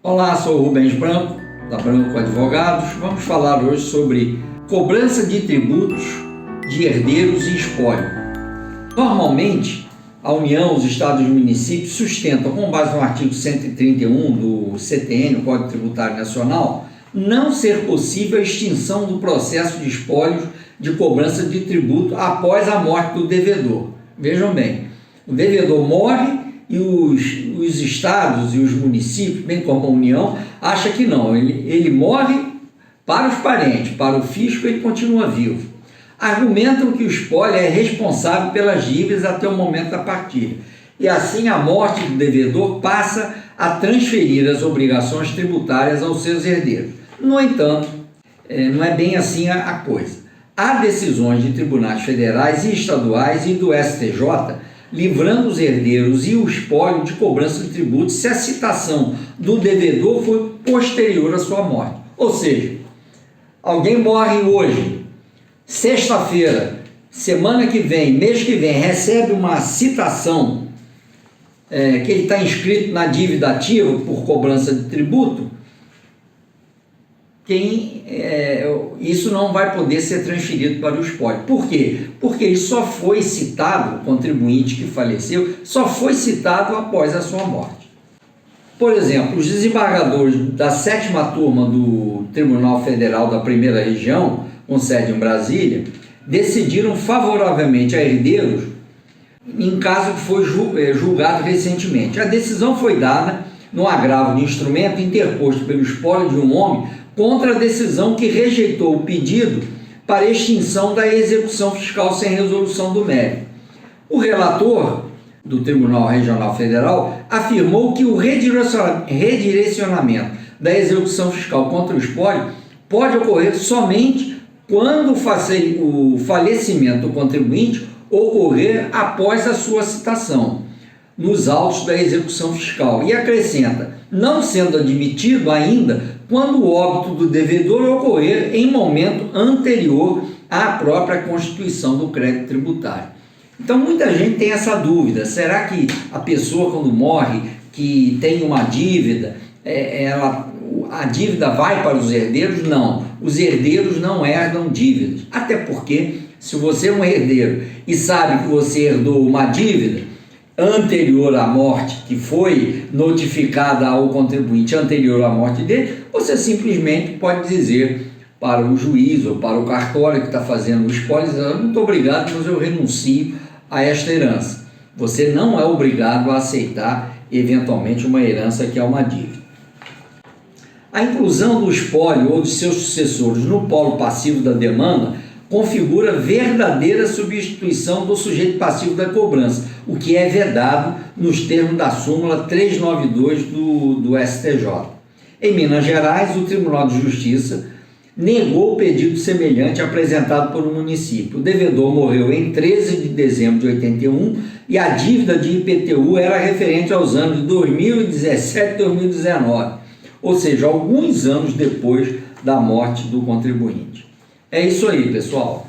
Olá, sou o Rubens Branco, da Branco Advogados. Vamos falar hoje sobre cobrança de tributos de herdeiros e espólio. Normalmente, a União, os Estados e os municípios sustentam, com base no artigo 131 do CTN, o Código Tributário Nacional, não ser possível a extinção do processo de espólios de cobrança de tributo após a morte do devedor. Vejam bem, o devedor morre e os estados e os municípios, bem como a União, acham que não. Ele morre para os parentes, para o fisco ele continua vivo. Argumentam que o espólio é responsável pelas dívidas até o momento da partilha. E assim a morte do devedor passa a transferir as obrigações tributárias aos seus herdeiros. No entanto, não é bem assim a coisa. Há decisões de tribunais federais e estaduais e do STJ livrando os herdeiros e o espólio de cobrança de tributos se a citação do devedor foi posterior à sua morte. Ou seja, alguém morre hoje, sexta-feira, semana que vem, mês que vem, recebe uma citação que ele está inscrito na dívida ativa por cobrança de tributo, isso não vai poder ser transferido para o espólio. Por quê? Porque ele só foi citado, o contribuinte que faleceu, só foi citado após a sua morte. Por exemplo, os desembargadores da 7ª turma do Tribunal Federal da Primeira Região, com sede em Brasília, decidiram favoravelmente a herdeiros em caso que foi julgado recentemente. A decisão foi dada no agravo de instrumento interposto pelo espólio de um homem contra a decisão que rejeitou o pedido para extinção da execução fiscal sem resolução do mérito. O relator do Tribunal Regional Federal afirmou que o redirecionamento da execução fiscal contra o espólio pode ocorrer somente quando o falecimento do contribuinte ocorrer após a sua citação nos autos da execução fiscal, e acrescenta, não sendo admitido ainda quando o óbito do devedor ocorrer em momento anterior à própria constituição do crédito tributário. Então muita gente tem essa dúvida, será que a pessoa quando morre, que tem uma dívida, a dívida vai para os herdeiros? Não, os herdeiros não herdam dívidas, até porque se você é um herdeiro e sabe que você herdou uma dívida anterior à morte, que foi notificada ao contribuinte anterior à morte dele, você simplesmente pode dizer para o juiz ou para o cartório que está fazendo o espólio, muito obrigado, mas eu renuncio a esta herança. Você não é obrigado a aceitar eventualmente uma herança que é uma dívida. A inclusão do espólio ou de seus sucessores no polo passivo da demanda configura verdadeira substituição do sujeito passivo da cobrança, o que é vedado nos termos da súmula 392 do STJ. Em Minas Gerais, o Tribunal de Justiça negou o pedido semelhante apresentado por um município. O devedor morreu em 13 de dezembro de 81 e a dívida de IPTU era referente aos anos de 2017 e 2019, ou seja, alguns anos depois da morte do contribuinte. É isso aí, pessoal.